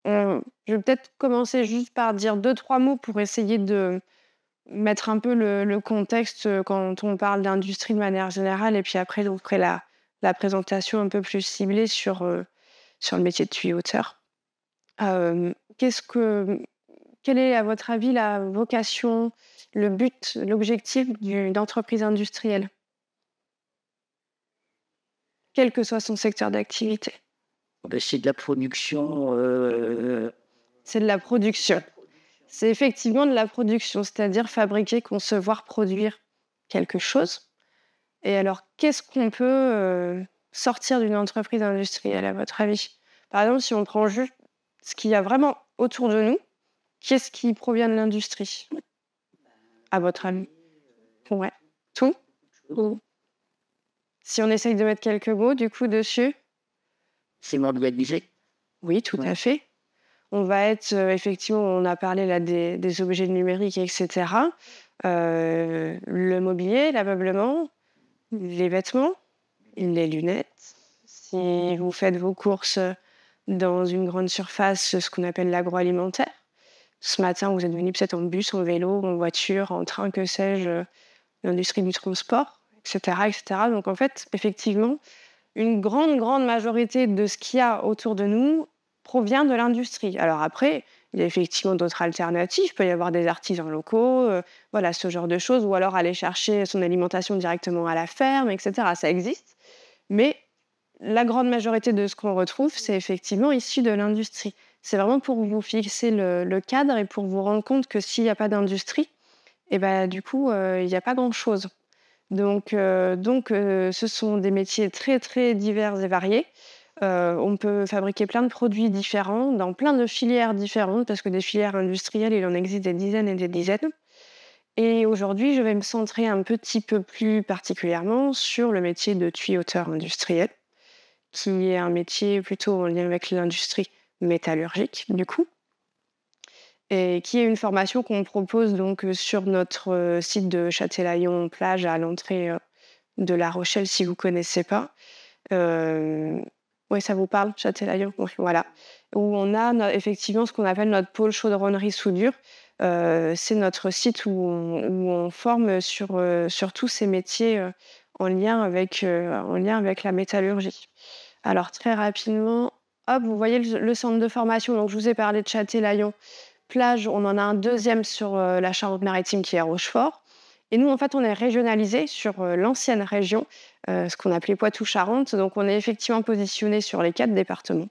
Je vais peut-être commencer juste par dire deux trois mots pour essayer de mettre un peu le contexte, quand on parle d'industrie de manière générale et puis après je vous ferai la présentation un peu plus ciblée sur le métier de tuyauteur. Qu'est-ce que quelle est à votre avis la vocation, le but, l'objectif d'une entreprise industrielle? Quel que soit son secteur d'activité? Beh, c'est de la production, C'est de la production. C'est effectivement de la production, c'est-à-dire fabriquer, concevoir, produire quelque chose. Et alors, qu'est-ce qu'on peut, sortir d'une entreprise industrielle, à votre avis? Par exemple, si on prend juste ce qu'il y a vraiment autour de nous, qu'est-ce qui provient de l'industrie, à votre avis? Ouais. Tout? Ou si on essaye de mettre quelques mots, du coup, dessus? c'est mondialisé. Oui, tout Ouais. à fait. On va être, effectivement, on a parlé là des objets numériques et cetera. Le mobilier, l'ameublement, les vêtements, les lunettes. Si vous faites vos courses, dans une grande surface, ce qu'on appelle l'agroalimentaire. Ce matin, vous êtes venu peut-être en bus, en vélo, en voiture, en train, que sais-je, l'industrie du transport et cetera et cetera. Donc en fait, effectivement, une grande, grande majorité de ce qu'il y a autour de nous provient de l'industrie. Alors après, il y a effectivement d'autres alternatives. Il peut y avoir des artisans locaux, voilà, ce genre de choses, ou alors aller chercher son alimentation directement à la ferme, et cetera. Ça existe, mais la grande majorité de ce qu'on retrouve, c'est effectivement issu de l'industrie. C'est vraiment pour vous fixer le cadre et pour vous rendre compte que s'il y a pas d'industrie, et ben du coup, il y a pas grand-chose. Donc, ce sont des métiers très, très divers et variés. On peut fabriquer plein de produits différents, dans plein de filières différentes, parce que des filières industrielles, il en existe des dizaines et des dizaines. Et aujourd'hui, je vais me centrer un petit peu plus particulièrement sur le métier de tuyauteur industriel, qui est un métier plutôt en lien avec l'industrie métallurgique, du coup, et qui est une formation qu'on propose donc sur notre site de Châtelaillon-Plage à l'entrée de La Rochelle, si vous connaissez pas. Euh, oui, ça vous parle, Châtelaillon? Oui, voilà. Où on a effectivement ce qu'on appelle notre pôle chaudronnerie soudure. C'est notre site où on forme sur tous ces métiers en lien avec la métallurgie. Alors très rapidement, hop, vous voyez le centre de formation, donc je vous ai parlé de Châtelaillon. Plage, on en a un deuxième sur, la Charente-Maritime qui est à Rochefort. Et nous, en fait, on est régionalisés sur, l'ancienne région, ce qu'on appelait Poitou-Charentes. Donc on est effectivement positionné sur les 4 départements,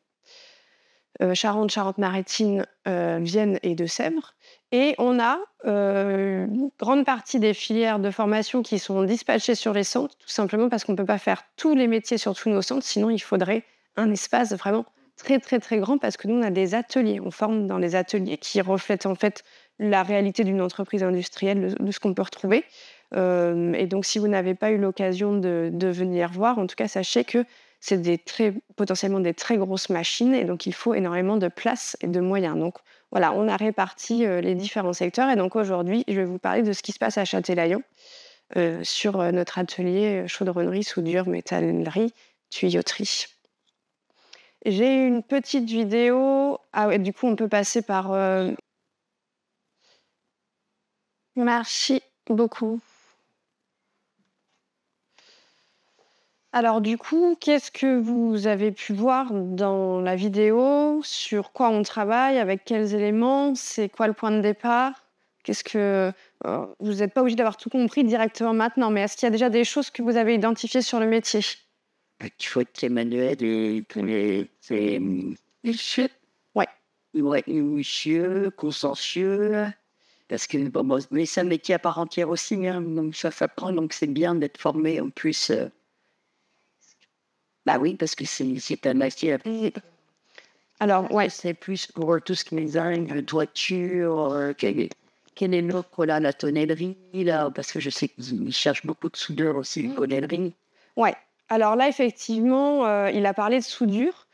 Charente, Charente-Maritime, Vienne et Deux-Sèvres. Et on a, une grande partie des filières de formation qui sont dispatchées sur les centres, tout simplement parce qu'on ne peut pas faire tous les métiers sur tous nos centres, sinon il faudrait un espace vraiment très, très, très grand parce que nous, on a des ateliers. On forme dans les ateliers qui reflètent, en fait, la réalité d'une entreprise industrielle, de ce qu'on peut retrouver. Et donc si vous n'avez pas eu l'occasion de venir voir, en tout cas, sachez que c'est potentiellement des très grosses machines et donc il faut énormément de place et de moyens. Donc voilà, on a réparti les différents secteurs et donc aujourd'hui, je vais vous parler de ce qui se passe à Châtelaillon sur notre atelier chaudronnerie, soudure, métallerie, tuyauterie. J'ai une petite vidéo. Ah ouais, du coup, on peut passer par. Merci beaucoup. Alors du coup, qu'est-ce que vous avez pu voir dans la vidéo? Sur quoi on travaille? Avec quels éléments? C'est quoi le point de départ? Qu'est-ce que vous n'êtes pas obligé d'avoir tout compris directement maintenant, mais est-ce qu'il y a déjà des choses que vous avez identifiées sur le métier? Il faut être manuel et que Ouais. ouais, minutieux, consciencieux, parce que bon, mais c'est un métier à part entière aussi, hein, donc ça s'apprend, donc c'est bien d'être formé en plus. Bah oui, parce que c'est un métier. Mmh. Alors ouais. C'est plus pour tout ce qui est design, toiture, quel est l'autre là, la tonnellerie là, parce que je sais qu'ils cherchent beaucoup de soudeurs aussi, une tonnellerie. Ouais. Alors là, effectivement, il a parlé de soudure,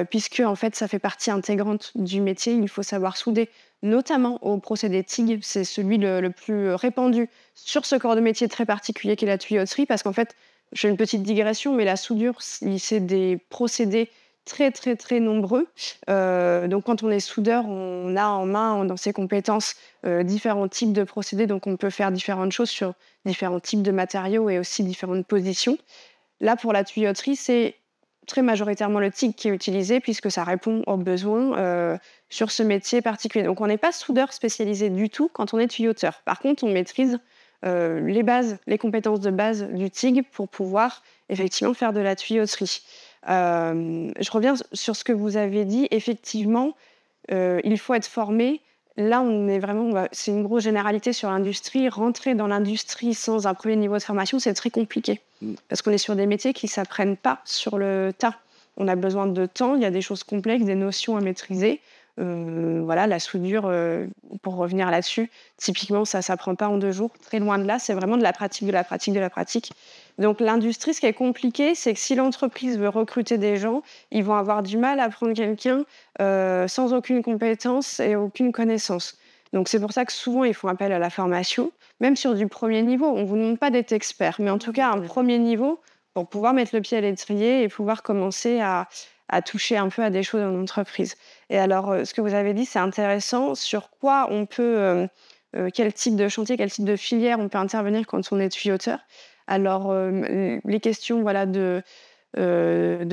puisque en fait, ça fait partie intégrante du métier. Il faut savoir souder, notamment au procédé TIG. C'est celui le plus répandu sur ce corps de métier très particulier qu'est la tuyauterie, parce qu'en fait, je fais une petite digression, mais la soudure, c'est des procédés très, très, très nombreux. Donc quand on est soudeur, on a en main, dans ses compétences, différents types de procédés, donc on peut faire différentes choses sur différents types de matériaux et aussi différentes positions. Là, pour la tuyauterie, c'est très majoritairement le TIG qui est utilisé puisque ça répond aux besoins, sur ce métier particulier. Donc on n'est pas soudeur spécialisé du tout quand on est tuyauteur. Par contre, on maîtrise, les bases, les compétences de base du TIG pour pouvoir effectivement faire de la tuyauterie. Je reviens sur ce que vous avez dit. Effectivement, il faut être formé. Là, on est vraiment c'est une grosse généralité sur l'industrie. Rentrer dans l'industrie sans un premier niveau de formation, c'est très compliqué. Parce qu'on est sur des métiers qui ne s'apprennent pas sur le tas. On a besoin de temps, il y a des choses complexes, des notions à maîtriser. Voilà, la soudure, pour revenir là-dessus, typiquement, ça ne s'apprend pas en 2 jours. Très loin de là, c'est vraiment de la pratique, de la pratique, de la pratique. Donc l'industrie, ce qui est compliqué, c'est que si l'entreprise veut recruter des gens, ils vont avoir du mal à prendre quelqu'un sans aucune compétence et aucune connaissance. Donc c'est pour ça que souvent, ils font appel à la formation, même sur du premier niveau. On ne vous demande pas d'être expert, mais en tout cas, un premier niveau pour pouvoir mettre le pied à l'étrier et pouvoir commencer à toucher un peu à des choses en entreprise. Et alors, ce que vous avez dit, c'est intéressant. Sur quoi on peut, quel type de chantier, quel type de filière on peut intervenir quand on est tuyauteur. Alors, les questions voilà, de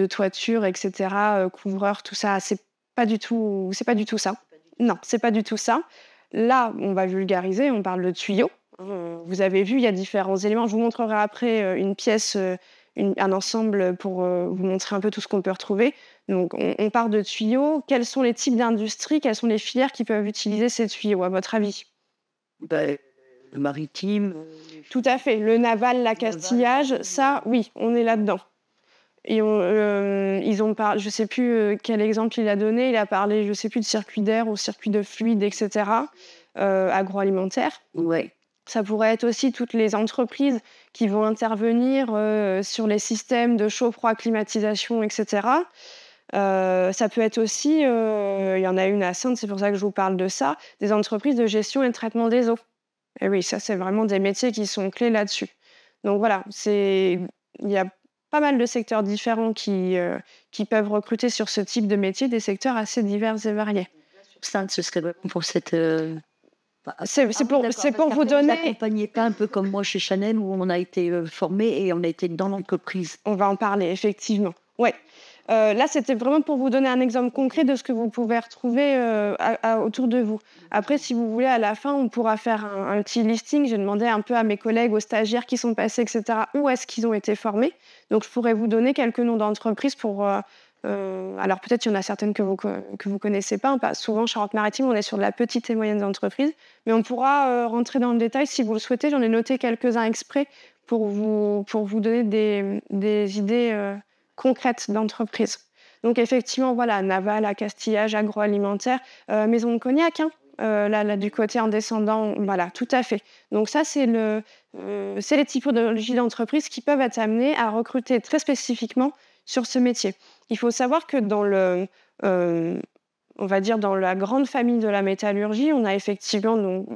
toiture, etc., couvreur, tout ça, c'est pas du tout ça. Non, c'est pas du tout ça. Là, on va vulgariser, on parle de tuyaux. Vous avez vu, il y a différents éléments. Je vous montrerai après une pièce, un ensemble pour vous montrer un peu tout ce qu'on peut retrouver. Donc, on part de tuyaux. Quels sont les types d'industries, quelles sont les filières qui peuvent utiliser ces tuyaux, à votre avis? Ben, le maritime. Tout à fait. Le naval, l'accastillage, ça, oui, on est là-dedans. Et ils ont parlé, je ne sais plus quel exemple il a donné. Il a parlé, je ne sais plus, de circuit d'air ou circuit de fluide, etc. Agroalimentaire. Ouais. Ça pourrait être aussi toutes les entreprises qui vont intervenir sur les systèmes de chaud-froid, climatisation, etc. Ça peut être aussi, il y en a une à Saintes, c'est pour ça que je vous parle de ça, des entreprises de gestion et de traitement des eaux. Et oui, ça, c'est vraiment des métiers qui sont clés là-dessus. Donc voilà, il y a pas mal de secteurs différents qui peuvent recruter sur ce type de métier, des secteurs assez divers et variés. Ça, ce serait vraiment pour cette. C'est pour vous Vous donner... n'accompagnez pas un peu comme moi chez Chanel où on a été formé et on a été dans l'entreprise. On va en parler, effectivement. Ouais. Là, c'était vraiment pour vous donner un exemple concret de ce que vous pouvez retrouver autour de vous. Après, si vous voulez, à la fin, on pourra faire un petit listing. J'ai demandé un peu à mes collègues, aux stagiaires qui sont passés, etc., où est-ce qu'ils ont été formés. Donc, je pourrais vous donner quelques noms d'entreprises pour... alors, peut-être il y en a certaines que vous connaissez pas. Souvent, Charente-Maritime, on est sur de la petite et moyenne entreprise. Mais on pourra rentrer dans le détail si vous le souhaitez. J'en ai noté quelques-uns exprès pour vous donner des idées... concrètes d'entreprise. Donc effectivement, voilà, naval, accastillage, agroalimentaire, maison de cognac, hein, là, du côté en descendant, voilà, tout à fait. Donc ça, c'est les typologies d'entreprises qui peuvent être amenées à recruter très spécifiquement sur ce métier. Il faut savoir que on va dire dans la grande famille de la métallurgie, on a effectivement donc,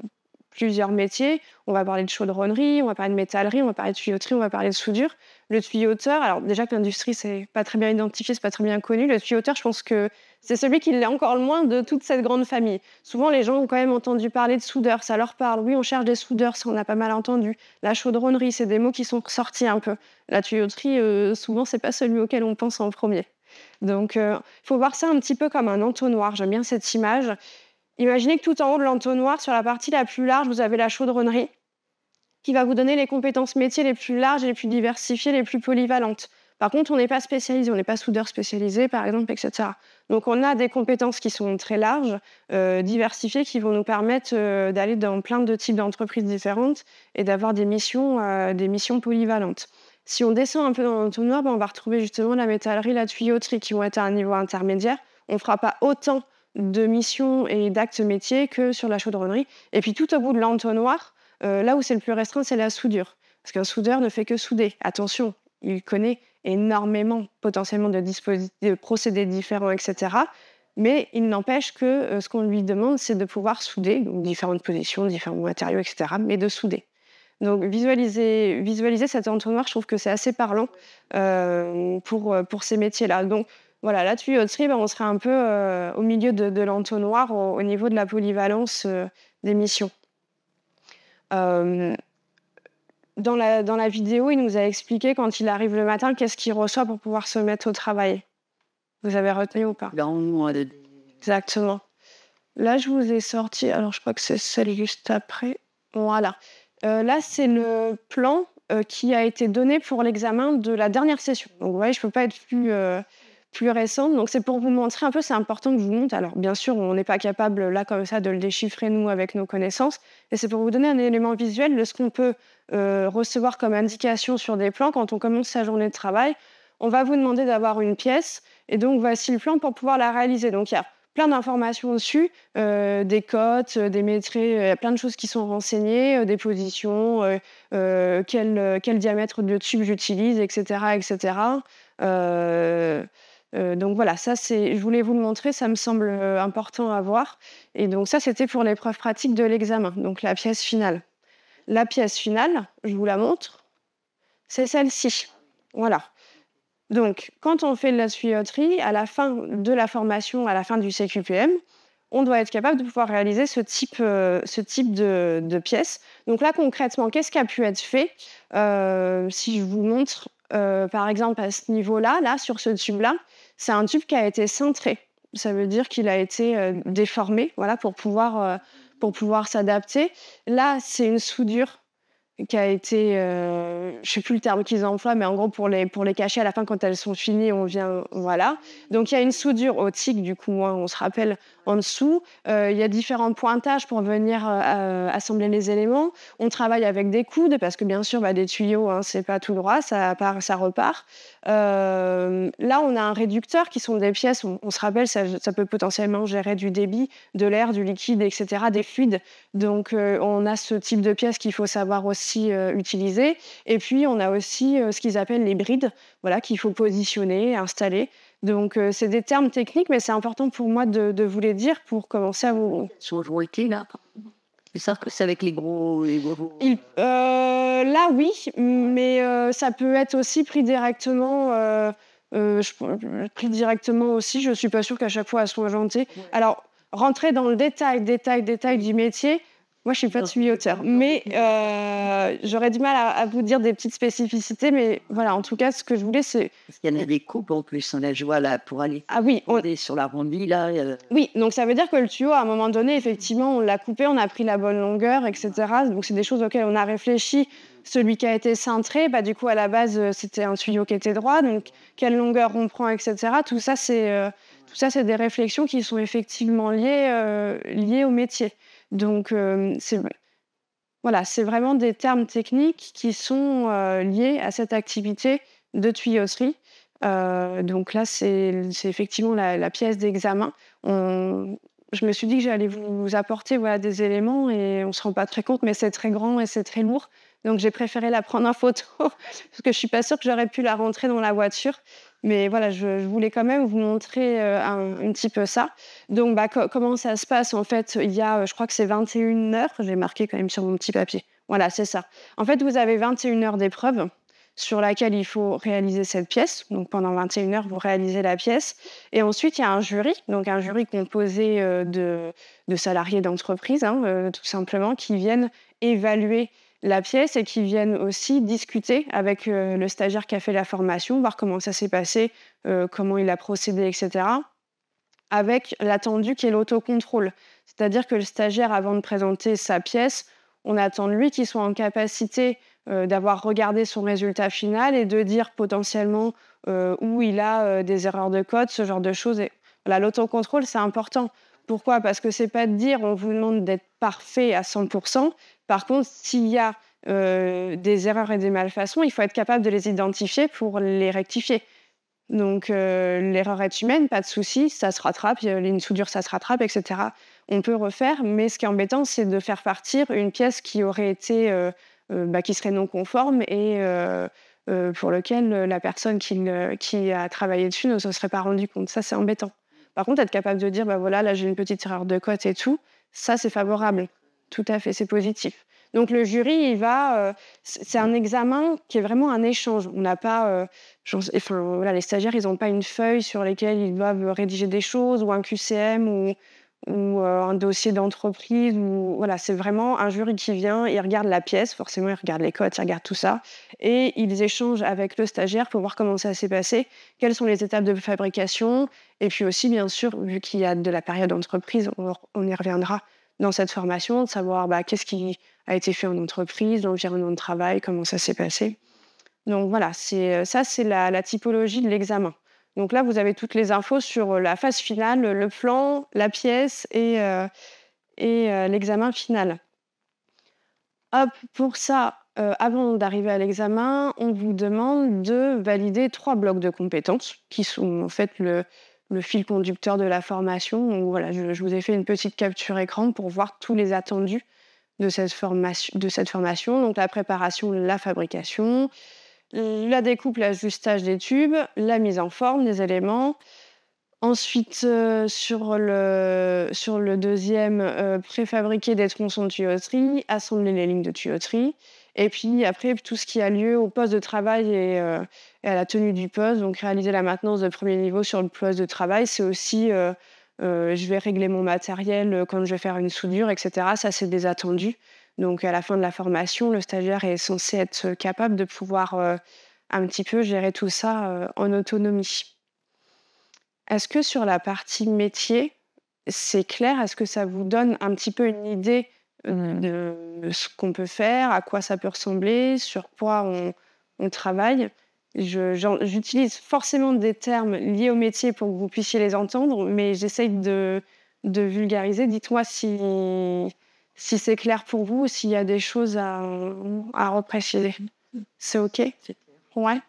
plusieurs métiers. On va parler de chaudronnerie, on va parler de métallerie, on va parler de tuyauterie, on va parler de soudure. Le tuyauteur, alors déjà que l'industrie, c'est pas très bien identifié, c'est pas très bien connu. Le tuyauteur, je pense que c'est celui qui l'est encore le moins de toute cette grande famille. Souvent, les gens ont quand même entendu parler de soudeur, ça leur parle. Oui, on cherche des soudeurs, ça on a pas mal entendu. La chaudronnerie, c'est des mots qui sont ressortis un peu. La tuyauterie, souvent, c'est pas celui auquel on pense en premier. Donc, il faut voir ça un petit peu comme un entonnoir. J'aime bien cette image. Imaginez que tout en haut de l'entonnoir, sur la partie la plus large, vous avez la chaudronnerie qui va vous donner les compétences métiers les plus larges, les plus diversifiées, les plus polyvalentes. Par contre, on n'est pas spécialisé, on n'est pas soudeur spécialisé, par exemple, etc. Donc, on a des compétences qui sont très larges, diversifiées, qui vont nous permettre d'aller dans plein de types d'entreprises différentes et d'avoir des missions polyvalentes. Si on descend un peu dans l'entonnoir, on va retrouver justement la métallerie, la tuyauterie, qui vont être à un niveau intermédiaire. On ne fera pas autant de missions et d'actes métiers que sur la chaudronnerie. Et puis tout au bout de l'entonnoir, là où c'est le plus restreint, c'est la soudure. Parce qu'un soudeur ne fait que souder. Attention, il connaît énormément potentiellement de procédés différents, etc. Mais il n'empêche que ce qu'on lui demande, c'est de pouvoir souder, donc différentes positions, différents matériaux, etc., mais de souder. Donc visualiser cet entonnoir, je trouve que c'est assez parlant, pour ces métiers-là. Donc voilà, la tuyauterie, on serait un peu, au milieu de l'entonnoir au niveau de la polyvalence, des missions. Hem, dans la vidéo, il nous a expliqué quand il arrive le matin, qu'est-ce qu'il reçoit pour pouvoir se mettre au travail. Vous avez retenu ou pas? Exactement. Là, je vous ai sorti, alors je crois que c'est celle juste après. Voilà. Là, c'est le plan, qui a été donné pour l'examen de la dernière session. Donc vous voyez, je ne peux pas être plus récente. Donc c'est pour vous montrer un peu, c'est important que je vous montre. Alors bien sûr, on n'est pas capable là comme ça de le déchiffrer nous avec nos connaissances, et c'est pour vous donner un élément visuel de ce qu'on peut, recevoir comme indication sur des plans quand on commence sa journée de travail. On va vous demander d'avoir une pièce et donc voici le plan pour pouvoir la réaliser. Donc il y a plein d'informations dessus, des cotes, des métriques, il y a plein de choses qui sont renseignées, des positions, quel diamètre de tube j'utilise, et cetera, et cetera. Donc voilà, ça je voulais vous le montrer, ça me semble, important à voir, et donc ça, c'était pour l'épreuve pratique de l'examen, donc la pièce finale. La pièce finale, je vous la montre, c'est celle-ci. Voilà. Donc, quand on fait de la tuyauterie, à la fin de la formation, à la fin du CQPM, on doit être capable de pouvoir réaliser ce type de pièce. Donc là, concrètement, qu'est-ce qui a pu être fait? Si je vous montre, par exemple, à ce niveau-là, là, sur ce tube-là, c'est un tube qui a été cintré. Ça veut dire qu'il a été déformé, voilà, pour pouvoir s'adapter. Là, c'est une soudure qui a été, je sais plus le terme qu'ils emploient, mais en gros pour les cacher à la fin quand elles sont finies, on vient voilà. Donc il y a une soudure au TIG du coup, hein, on se rappelle en dessous. Il y a différents pointages pour venir, assembler les éléments. On travaille avec des coudes parce que bien sûr, des tuyaux, hein, c'est pas tout droit, ça part, ça repart. Là, on a un réducteur qui sont des pièces, on se rappelle, ça peut potentiellement gérer du débit, de l'air, du liquide, et cetera, des fluides. Donc on a ce type de pièces qu'il faut savoir aussi, utiliser, et puis on a aussi, ce qu'ils appellent les brides, voilà, qu'il faut positionner, installer. Donc c'est des termes techniques, mais c'est important pour moi de vous les dire pour commencer à vous. Sur le là. C'est ça que c'est avec les gros. Là oui, mais ça peut être aussi pris directement, pris directement aussi. Je suis pas sûre qu'à chaque fois elles soient inventées. Ouais. Alors, rentrer dans le détail du métier, moi je suis pas tuyauteur, mais j'aurais du mal à vous dire des petites spécificités, mais voilà, en tout cas, ce que je voulais, c'est. Parce qu'il y en a des coupes en plus, on a je vois là pour aller Ah oui, sur l'arrondi là. oui, donc ça veut dire que le tuyau, à un moment donné, effectivement, on l'a coupé, on a pris la bonne longueur, et cetera. Donc c'est des choses auxquelles on a réfléchi. Celui qui a été cintré, du coup, à la base, c'était un tuyau qui était droit, donc quelle longueur on prend, et cetera. Tout ça, c'est des réflexions qui sont effectivement liées au métier. Donc voilà, c'est vraiment des termes techniques qui sont, liés à cette activité de tuyauterie. Donc là, c'est effectivement la pièce d'examen. Je me suis dit que j'allais vous apporter, voilà, des éléments, et on ne se rend pas très compte, mais c'est très grand et c'est très lourd. Donc j'ai préféré la prendre en photo parce que je suis pas sûre que j'aurais pu la rentrer dans la voiture. Mais voilà, je voulais quand même vous montrer, un petit peu ça. Donc comment ça se passe? En fait, il y a, je crois que c'est 21 heures, j'ai marqué quand même sur mon petit papier. Voilà, c'est ça. En fait, vous avez 21 heures d'épreuve sur laquelle il faut réaliser cette pièce. Donc pendant 21 heures, vous réalisez la pièce. Et ensuite, il y a un jury, donc un jury composé, de salariés d'entreprise, hein, tout simplement, qui viennent évaluer la pièce et qui viennent aussi discuter avec, le stagiaire qui a fait la formation, voir comment ça s'est passé, comment il a procédé, et cetera. Avec l'attendu qui est l'autocontrôle. C'est-à-dire que le stagiaire, avant de présenter sa pièce, on attend de lui qu'il soit en capacité, d'avoir regardé son résultat final et de dire potentiellement, où il a, des erreurs de code, ce genre de choses. Et voilà, l'autocontrôle, c'est important. Pourquoi? Parce que c'est pas de dire: «On vous demande d'être parfait à 100. Par contre, s'il y a, des erreurs et des malfaçons, il faut être capable de les identifier pour les rectifier. Donc l'erreur est humaine, pas de souci, ça se rattrape, une soudure, ça se rattrape, et cetera. On peut refaire, mais ce qui est embêtant, c'est de faire partir une pièce qui aurait été, qui serait non conforme, et pour lequel, la personne qui a travaillé dessus ne se serait pas rendue compte. Ça, c'est embêtant. Par contre, être capable de dire: voilà, là, j'ai une petite erreur de cote et tout», ça, c'est favorable. Tout à fait, c'est positif. Donc le jury, c'est un examen qui est vraiment un échange. On n'a pas, voilà, les stagiaires, ils n'ont pas une feuille sur laquelle ils doivent rédiger des choses ou un QCM ou un dossier d'entreprise ou voilà, c'est vraiment un jury qui vient, il regarde la pièce, forcément, il regarde les codes, il regarde tout ça et ils échangent avec le stagiaire pour voir comment ça s'est passé, quelles sont les étapes de fabrication et puis aussi, bien sûr, vu qu'il y a de la période entreprise, on y reviendra dans cette formation, de savoir, qu'est-ce qui a été fait en entreprise, l'environnement de travail, comment ça s'est passé. Donc voilà, c'est la typologie de l'examen. Donc là, vous avez toutes les infos sur la phase finale, le plan, la pièce et l'examen final. Hop, pour ça, avant d'arriver à l'examen, on vous demande de valider 3 blocs de compétences qui sont en fait le fil conducteur de la formation. Donc voilà, je vous ai fait une petite capture écran pour voir tous les attendus de cette formation. Donc la préparation, la fabrication, la découpe, l'ajustage des tubes, la mise en forme des éléments. Ensuite, sur le deuxième, préfabriquer des tronçons de tuyauterie, assembler les lignes de tuyauterie et puis après tout ce qui a lieu au poste de travail et à la tenue du poste, donc réaliser la maintenance de premier niveau sur le poste de travail. C'est aussi, je vais régler mon matériel, quand je vais faire une soudure et cetera. Ça, c'est des attendus. Donc à la fin de la formation, le stagiaire est censé être capable de pouvoir, un petit peu gérer tout ça, en autonomie. Est-ce que sur la partie métier, c'est clair? Est-ce que ça vous donne un petit peu une idée, de ce qu'on peut faire, à quoi ça peut ressembler, sur quoi on travaille? J'utilise forcément des termes liés au métier pour que vous puissiez les entendre, mais j'essaye de vulgariser. Dites-moi si c'est clair pour vous ou s'il y a des choses à repréciser. C'est OK? C'est clair. Ouais?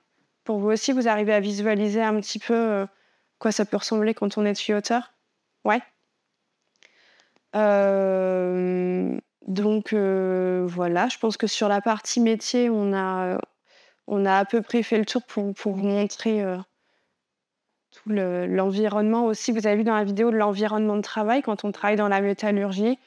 Pour vous aussi, vous arrivez à visualiser un petit peu, quoi ça peut ressembler quand on est tuyauteur? Ouais? Donc voilà, je pense que sur la partie métier, on a à peu près fait le tour pour vous montrer, tout l'environnement aussi. Vous avez vu dans la vidéo de l'environnement de travail quand on travaille dans la métallurgie.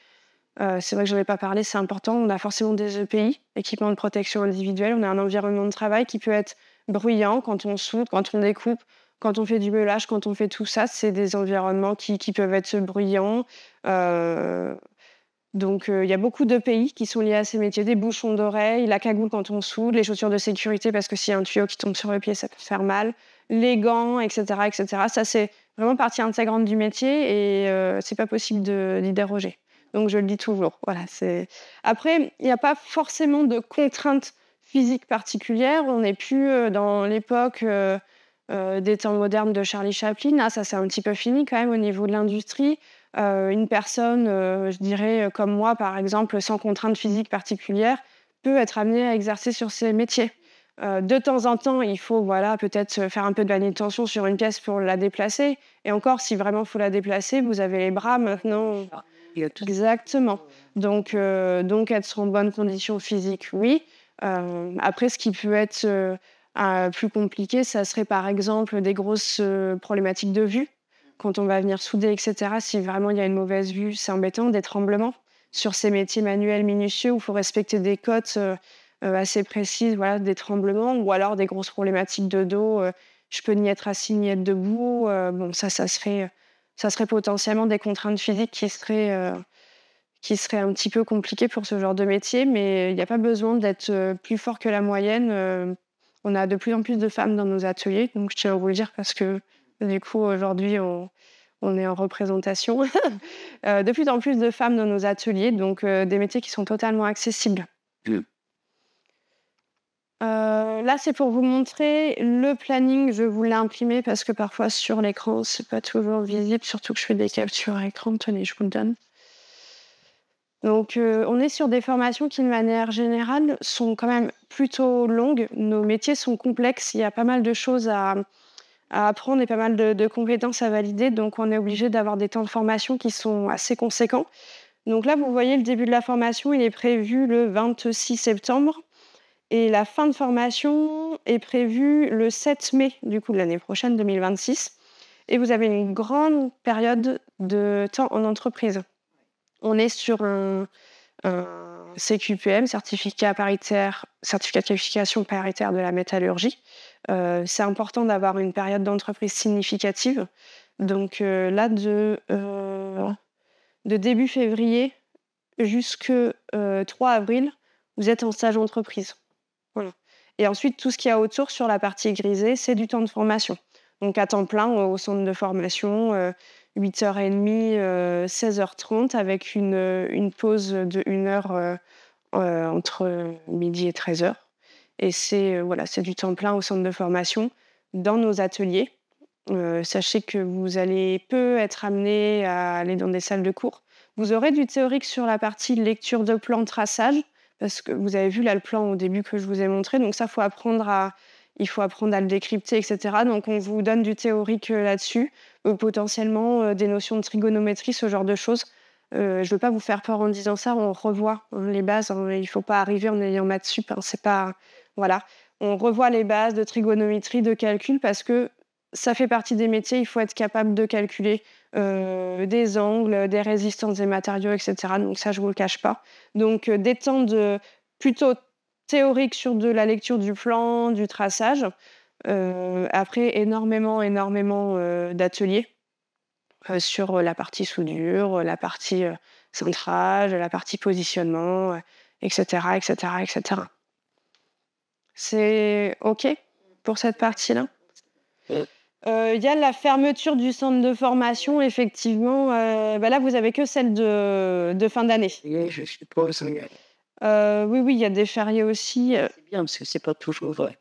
C'est vrai que j'en ai pas parlé, c'est important. On a forcément des EPI, équipements de protection individuelle. On a un environnement de travail qui peut être bruyant quand on soude, quand on découpe, quand on fait du meulage, quand on fait tout ça. C'est des environnements qui peuvent être bruyants. Donc, il y a beaucoup d'EPI qui sont liés à ces métiers. Des bouchons d'oreilles, la cagoule quand on soude, les chaussures de sécurité parce que s'il y a un tuyau qui tombe sur le pied, ça peut faire mal. Les gants, et cetera, et cetera. Ça, c'est vraiment partie intégrante du métier et c'est pas possible d'y déroger. Donc je le dis toujours, voilà, c'est après, il n'y a pas forcément de contraintes physiques particulières. On n'est plus, dans l'époque, des temps modernes de Charlie Chaplin. Ah ça, c'est un petit peu fini quand même au niveau de l'industrie. Une personne, je dirais, comme moi, par exemple, sans contrainte physique particulière, peut être amenée à exercer sur ces métiers. De temps en temps, il faut, voilà, peut-être, faire un peu de manutention sur une pièce pour la déplacer et encore, si vraiment il faut la déplacer, vous avez les bras maintenant. Il y a tout. Exactement. Donc être en bonne condition physique, oui. Après ce qui peut être, plus compliqué, ça serait par exemple des grosses, problématiques de vue. Quand on va venir souder et cetera, si vraiment il y a une mauvaise vue, c'est embêtant. Des tremblements sur ces métiers manuels minutieux où il faut respecter des cotes, assez précises, voilà, des tremblements ou alors des grosses problématiques de dos, je peux ni être assis ni être debout, bon ça serait potentiellement des contraintes physiques qui seraient un petit peu compliquées pour ce genre de métier, mais il n'y a pas besoin d'être, plus fort que la moyenne, on a de plus en plus de femmes dans nos ateliers, donc je tiens à vous le dire parce que, du coup, aujourd'hui, on est en représentation. De plus en plus de femmes dans nos ateliers, donc des métiers qui sont totalement accessibles. Mmh. Là, c'est pour vous montrer le planning. Je vous l'ai imprimé parce que parfois sur l'écran, c'est pas toujours visible, surtout que je fais des captures à écran. Tenez, je vous le donne. Donc, on est sur des formations qui, de manière générale, sont quand même plutôt longues. Nos métiers sont complexes. Il y a pas mal de choses à apprendre et pas mal de compétences à valider. Donc, on est obligé d'avoir des temps de formation qui sont assez conséquents. Donc là, vous voyez, le début de la formation, il est prévu le 26 septembre. Et la fin de formation est prévue le 7 mai, du coup, de l'année prochaine, 2026. Et vous avez une grande période de temps en entreprise. On est sur un CQPM, certificat de qualification paritaire de la métallurgie. C'est important d'avoir une période d'entreprise significative. Donc là, de début février jusque 3 avril, vous êtes en stage entreprise. Voilà. Et ensuite, tout ce qu'il y a autour sur la partie grisée, c'est du temps de formation. Donc à temps plein au centre de formation, 8h30, 16h30, avec une pause de 1 heure entre midi et 13h. Et c'est du temps plein au centre de formation dans nos ateliers. Sachez que vous allez peu être amené à aller dans des salles de cours. Vous aurez du théorique sur la partie lecture de plan, traçage, parce que vous avez vu là le plan au début que je vous ai montré. Donc ça, il faut apprendre à le décrypter, etc. Donc on vous donne du théorique là-dessus, potentiellement des notions de trigonométrie, ce genre de choses. Je ne veux pas vous faire peur en disant ça, on revoit les bases. Il ne faut pas arriver en ayant maths sup. C'est pas... Voilà. On revoit les bases de trigonométrie, de calcul, parce que ça fait partie des métiers, il faut être capable de calculer des angles, des résistances des matériaux, etc. Donc ça, je ne vous le cache pas. Donc des temps plutôt théoriques sur de la lecture du plan, du traçage. Après, énormément d'ateliers sur la partie soudure, la partie centrage, la partie positionnement, etc., etc., etc. C'est OK pour cette partie-là? Il y a la fermeture du centre de formation, effectivement. Là, vous avez que celle de fin d'année. Et je suppose. Oui, il y a des fériés aussi. C'est bien parce que c'est pas toujours vrai.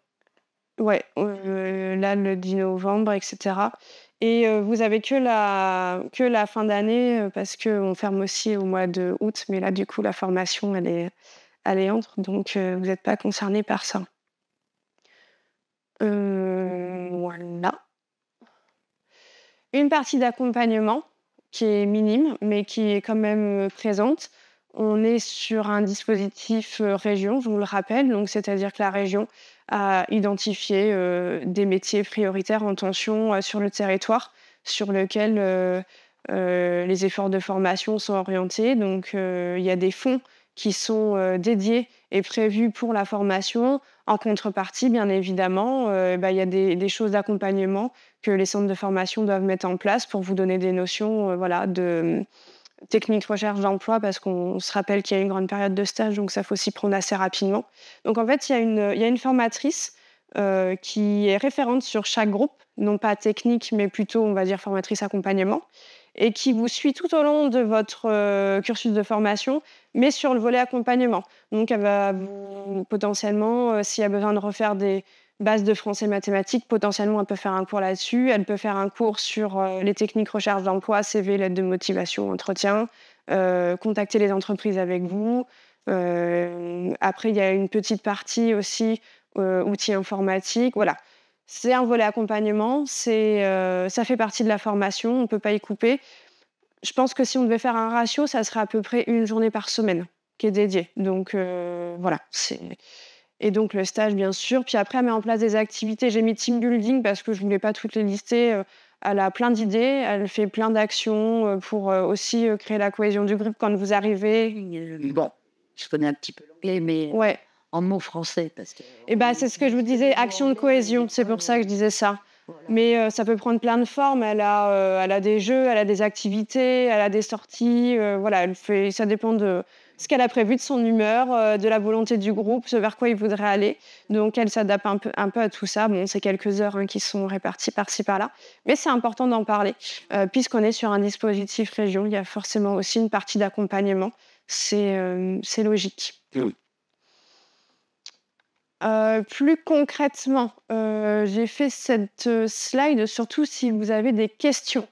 Ouais, là, le 10 novembre, etc. Et vous avez que la fin d'année parce qu'on ferme aussi au mois d'août. Mais là, du coup, la formation, elle est entre. Donc, vous n'êtes pas concerné par ça. Voilà. Une partie d'accompagnement qui est minime, mais qui est quand même présente. On est sur un dispositif région, je vous le rappelle, donc c'est-à-dire que la région a identifié des métiers prioritaires en tension sur le territoire, sur lequel les efforts de formation sont orientés. Donc il y a des fonds qui sont dédiés et prévus pour la formation. En contrepartie, bien évidemment, il y a des choses d'accompagnement que les centres de formation doivent mettre en place pour vous donner des notions de technique recherche d'emploi, parce qu'on se rappelle qu'il y a une grande période de stage, donc ça faut s'y prendre assez rapidement. Donc en fait, il y a une formatrice qui est référente sur chaque groupe, non pas technique, mais plutôt, on va dire, formatrice accompagnement, et qui vous suit tout au long de votre cursus de formation, mais sur le volet accompagnement. Donc elle va potentiellement, s'il y a besoin de refaire des bases de français mathématiques, potentiellement elle peut faire un cours là-dessus. Elle peut faire un cours sur les techniques recherche d'emploi, CV, lettre de motivation, entretien, contacter les entreprises avec vous. Après, il y a une petite partie aussi outils informatiques. Voilà. C'est un volet accompagnement, ça fait partie de la formation, on ne peut pas y couper. Je pense que si on devait faire un ratio, ça serait à peu près une journée par semaine qui est dédiée. Donc voilà, et donc le stage, bien sûr. Puis après, elle met en place des activités. J'ai mis team building parce que je ne voulais pas toutes les lister. Elle a plein d'idées, elle fait plein d'actions pour aussi créer la cohésion du groupe quand vous arrivez. Bon, je connais un petit peu l'anglais, mais Ouais. en mots français. Parce que C'est ce que je vous disais, action de cohésion. C'est pour ça que je disais ça. Voilà. Mais ça peut prendre plein de formes. Elle a des jeux, elle a des activités, elle a des sorties. Ça dépend de ce qu'elle a prévu, de son humeur, de la volonté du groupe, ce vers quoi il voudrait aller. Donc, elle s'adapte un peu à tout ça. Bon, c'est quelques heures qui sont réparties par-ci, par-là. Mais c'est important d'en parler. Puisqu'on est sur un dispositif région, il y a forcément aussi une partie d'accompagnement. C'est logique. Oui. Plus concrètement, j'ai fait cette slide surtout si vous avez des questions.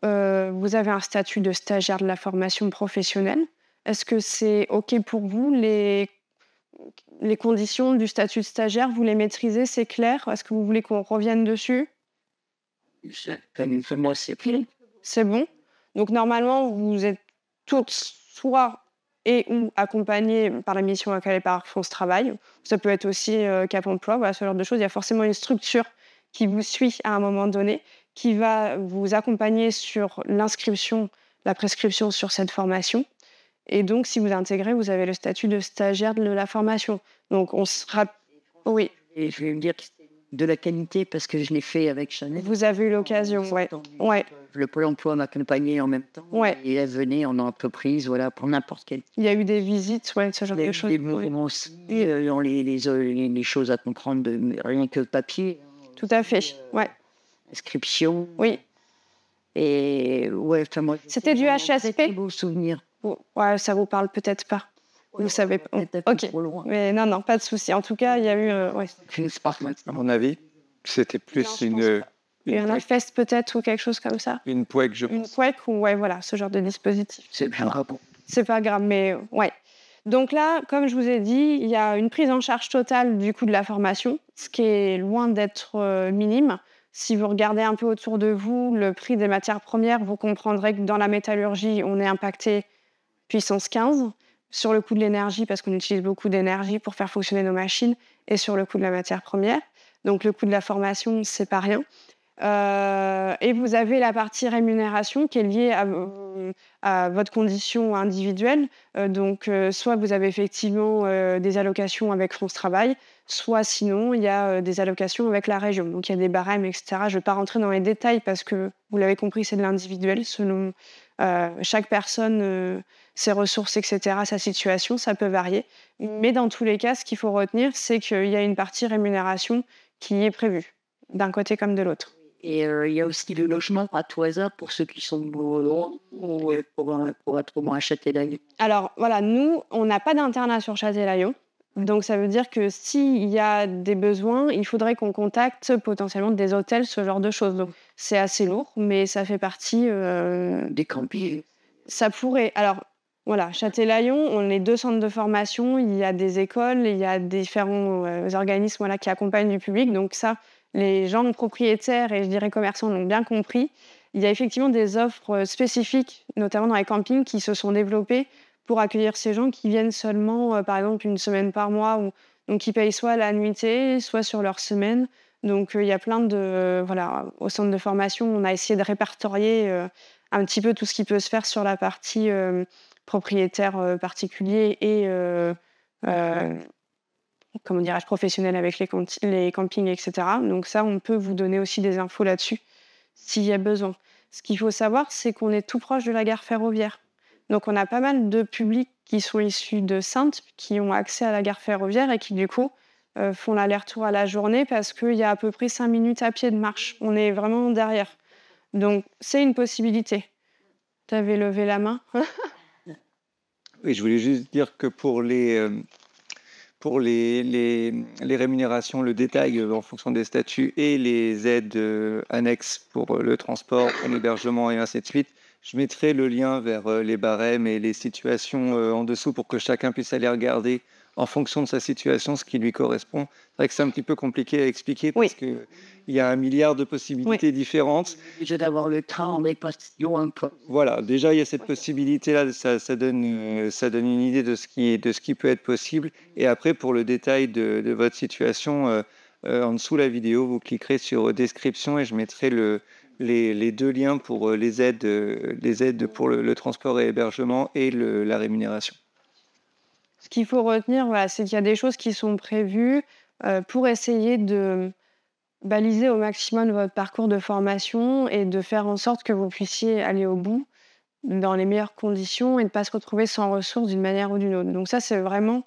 Vous avez un statut de stagiaire de la formation professionnelle. Est-ce que c'est OK pour vous? Les conditions du statut de stagiaire, vous les maîtrisez? C'est clair? Est-ce que vous voulez qu'on revienne dessus? Moi, c'est clair. C'est bon? Donc normalement, vous êtes toutes soit ou accompagnées par la mission à laquelle est par France Travail. Ça peut être aussi Cap Emploi, voilà, ce genre de choses. Il y a forcément une structure qui vous suit à un moment donné, qui va vous accompagner sur l'inscription, la prescription sur cette formation. Et donc, si vous intégrez, vous avez le statut de stagiaire de la formation. Donc, on sera... Oui, Et je vais me dire que c'est de la qualité parce que je l'ai fait avec Chanel. vous avez eu l'occasion, ouais. Ouais, Le Pôle emploi m'accompagnait en même temps. ouais. Et elle venait en entreprise, voilà, pour n'importe quel. Il y a eu des visites, ouais, ce genre Il y a de eu choses. des Ouais. mouvements aussi, dans les choses à comprendre, rien que le papier. Tout à fait, ouais. Inscription. Oui. Et ouais, enfin, moi, C'était du très, HSP? très beau souvenir. Ouais, ça vous parle peut-être pas. Vous savez pas. Peut-être un peu Ok. trop loin. Mais non, pas de souci. En tout cas, il y a eu. Ouais. À mon avis, c'était plus Non, je pense pas. Il y a un Alfest peut-être ou quelque chose comme ça. une POEC, je Une pense. POEC ou ouais, voilà, ce genre de dispositif. C'est bien grave. C'est pas grave, mais ouais. Donc là, comme je vous ai dit, il y a une prise en charge totale du coût de la formation, ce qui est loin d'être minime. Si vous regardez un peu autour de vous le prix des matières premières, vous comprendrez que dans la métallurgie, on est impacté puissance 15 sur le coût de l'énergie, parce qu'on utilise beaucoup d'énergie pour faire fonctionner nos machines, et sur le coût de la matière première. Donc le coût de la formation, c'est pas rien. Et vous avez la partie rémunération qui est liée à votre condition individuelle. Soit vous avez effectivement des allocations avec France Travail, soit sinon, il y a des allocations avec la région. Donc, il y a des barèmes, etc. Je ne vais pas rentrer dans les détails parce que, vous l'avez compris, c'est de l'individuel. Selon chaque personne, ses ressources, etc., sa situation, ça peut varier. Mais dans tous les cas, ce qu'il faut retenir, c'est qu'il y a une partie rémunération qui est prévue, d'un côté comme de l'autre. Et il y a aussi le logement à tout hasard pour ceux qui sont loin ou pour être au moins à Châtelaillon. Alors voilà, nous, on n'a pas d'internat sur Châtelaillon. Donc ça veut dire que s'il y a des besoins, il faudrait qu'on contacte potentiellement des hôtels, ce genre de choses. Donc c'est assez lourd, mais ça fait partie... Des campings. Ça pourrait... Alors voilà, Châtelaillon, on est 2 centres de formation, il y a des écoles, il y a différents organismes voilà, qui accompagnent du public. Donc ça, les gens propriétaires et je dirais commerçants l'ont bien compris. Il y a effectivement des offres spécifiques, notamment dans les campings, qui se sont développées pour accueillir ces gens qui viennent seulement, par exemple, une semaine par mois, donc qui payent soit la nuitée, soit sur leur semaine. Donc il y a plein de... Voilà, au centre de formation, on a essayé de répertorier un petit peu tout ce qui peut se faire sur la partie propriétaire particulier et comment dirais-je, professionnel avec les campings, etc. Donc ça, on peut vous donner aussi des infos là-dessus s'il y a besoin. Ce qu'il faut savoir, c'est qu'on est tout proche de la gare ferroviaire. Donc on a pas mal de publics qui sont issus de Saintes, qui ont accès à la gare ferroviaire et qui du coup font l'aller-retour à la journée parce qu'il y a à peu près 5 minutes à pied de marche. On est vraiment derrière. Donc c'est une possibilité. Tu avais levé la main. Oui, je voulais juste dire que pour les rémunérations, le détail en fonction des statuts et les aides annexes pour le transport, l'hébergement et ainsi de suite, je mettrai le lien vers les barèmes et les situations en dessous pour que chacun puisse aller regarder en fonction de sa situation ce qui lui correspond. C'est vrai que c'est un petit peu compliqué à expliquer parce qu'il y a 1 milliard de possibilités différentes. Déjà d'avoir le train en répartition un peu. Voilà, déjà il y a cette possibilité-là, ça donne une idée de ce qui peut être possible. Et après, pour le détail de votre situation, en dessous de la vidéo, vous cliquerez sur description et je mettrai les 2 liens pour les aides pour le transport et hébergement et la rémunération. Ce qu'il faut retenir, voilà, c'est qu'il y a des choses qui sont prévues pour essayer de baliser au maximum votre parcours de formation et de faire en sorte que vous puissiez aller au bout dans les meilleures conditions et ne pas se retrouver sans ressources d'une manière ou d'une autre. Donc ça, c'est vraiment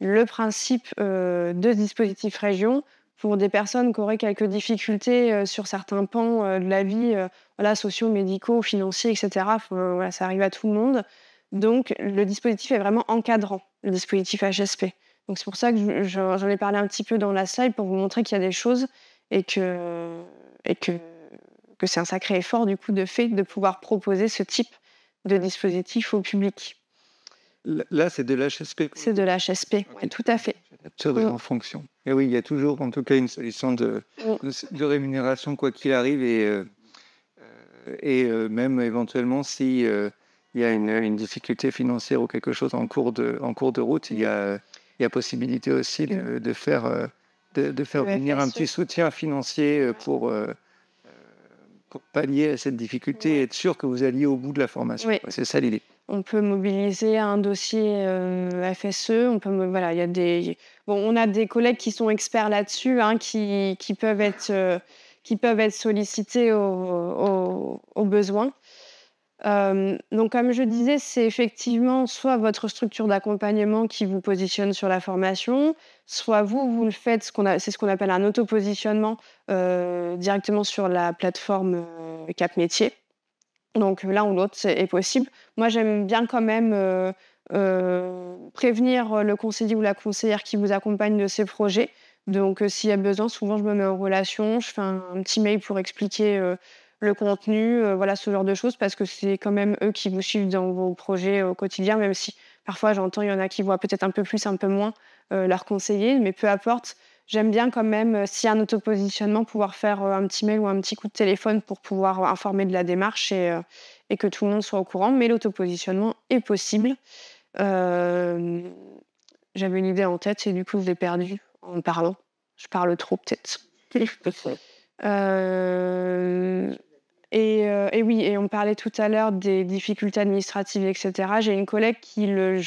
le principe de ce dispositif région pour des personnes qui auraient quelques difficultés sur certains pans de la vie, voilà, sociaux, médicaux, financiers, etc. Voilà, ça arrive à tout le monde. Donc, le dispositif est vraiment encadrant, le dispositif HSP. Donc, c'est pour ça que j'en ai parlé un petit peu dans la slide pour vous montrer qu'il y a des choses et que c'est un sacré effort, du coup, de fait de pouvoir proposer ce type de dispositif au public. Là, c'est de l'HSP. C'est de l'HSP, oui, tout à fait. En fonction. Et oui, il y a toujours, en tout cas, une solution de rémunération, quoi qu'il arrive, et même éventuellement, si il y a une difficulté financière ou quelque chose en cours de route, il y a possibilité aussi de faire venir un petit soutien financier pour pallier à cette difficulté et être sûr que vous alliez au bout de la formation. Oui. C'est ça l'idée. On peut mobiliser un dossier FSE. Voilà, il y a on a des collègues qui sont experts là-dessus, hein, qui peuvent être sollicités au besoin. Donc, comme je disais, c'est effectivement soit votre structure d'accompagnement qui vous positionne sur la formation, soit vous le faites, c'est ce qu'on appelle un auto-positionnement directement sur la plateforme Cap Métier. Donc, l'un ou l'autre est possible. Moi, j'aime bien quand même prévenir le conseiller ou la conseillère qui vous accompagne de ces projets. Donc, s'il y a besoin, souvent, je me mets en relation, je fais un petit mail pour expliquer le contenu, voilà, ce genre de choses, parce que c'est quand même eux qui vous suivent dans vos projets au quotidien, même si parfois, j'entends, il y en a qui voient peut-être un peu plus, un peu moins leur conseiller, mais peu importe. J'aime bien quand même, s'il y a un autopositionnement, pouvoir faire un petit mail ou un petit coup de téléphone pour pouvoir informer de la démarche et que tout le monde soit au courant. Mais l'autopositionnement est possible. Euh, J'avais une idée en tête et du coup, je l'ai perdue en parlant. Je parle trop, peut-être. Euh, et oui, et on parlait tout à l'heure des difficultés administratives, etc. J'ai une collègue qui, le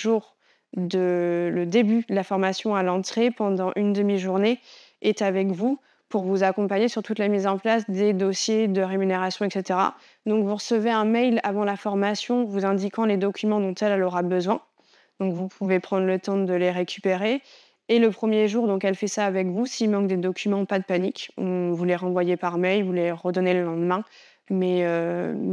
début de la formation à l'entrée, pendant une demi-journée, est avec vous pour vous accompagner sur toute la mise en place des dossiers de rémunération, etc. Donc, vous recevez un mail avant la formation vous indiquant les documents dont elle aura besoin. Donc, vous pouvez prendre le temps de les récupérer. Et le premier jour, donc, elle fait ça avec vous. S'il manque des documents, pas de panique. Vous les renvoyez par mail, vous les redonnez le lendemain. Mais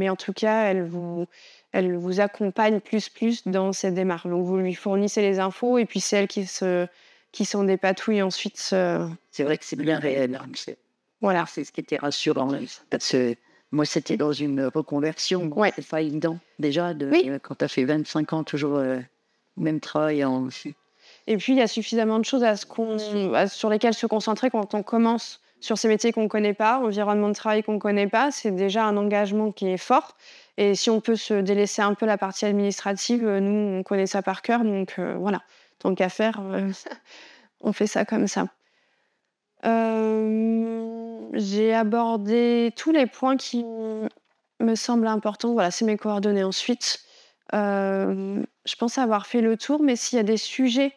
en tout cas, elle vous accompagne plus dans cette démarche. Donc, vous lui fournissez les infos et puis c'est elle qui s'en dépatouille ensuite. C'est vrai que c'est bien réel. Hein. Voilà. C'est ce qui était rassurant. Parce que moi, c'était dans une reconversion. Ouais. C'est pas évident. Déjà, quand tu as fait 25 ans, toujours même travail en... Et puis, il y a suffisamment de choses sur lesquelles se concentrer quand on commence sur ces métiers qu'on ne connaît pas, environnement de travail qu'on ne connaît pas. C'est déjà un engagement qui est fort. Et si on peut se délaisser un peu la partie administrative, nous, on connaît ça par cœur. Donc, voilà, tant qu'à faire, on fait ça comme ça. J'ai abordé tous les points qui me semblent importants. Voilà, c'est mes coordonnées ensuite. Je pense avoir fait le tour, mais s'il y a des sujets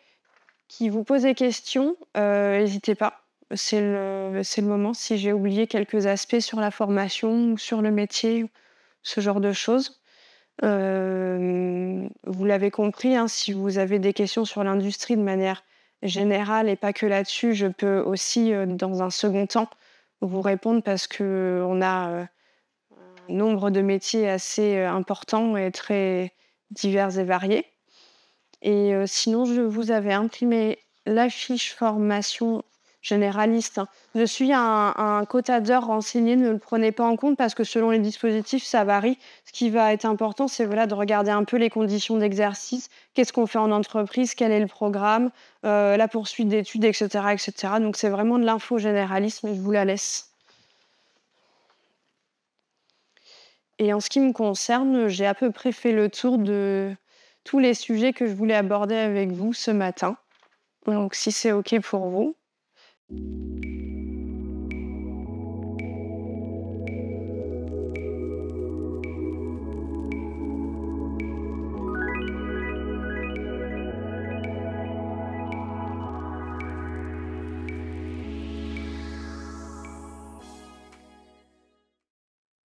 qui vous posent des questions, n'hésitez pas. C'est le moment. Si j'ai oublié quelques aspects sur la formation ou sur le métier, ce genre de choses. Vous l'avez compris, hein, si vous avez des questions sur l'industrie de manière générale et pas que là-dessus, je peux aussi, dans un second temps, vous répondre parce qu'on a un nombre de métiers assez important et très divers et variés. Et sinon, je vous avais imprimé la fiche formation généraliste. Hein. Dessus, il y a un quota d'heures renseigné. Ne le prenez pas en compte parce que selon les dispositifs, ça varie. Ce qui va être important, c'est de regarder un peu les conditions d'exercice. Qu'est-ce qu'on fait en entreprise? Quel est le programme? La poursuite d'études, etc., etc. Donc, c'est vraiment de l'info généraliste, mais je vous la laisse. Et en ce qui me concerne, j'ai à peu près fait le tour de tous les sujets que je voulais aborder avec vous ce matin. Donc, si c'est OK pour vous.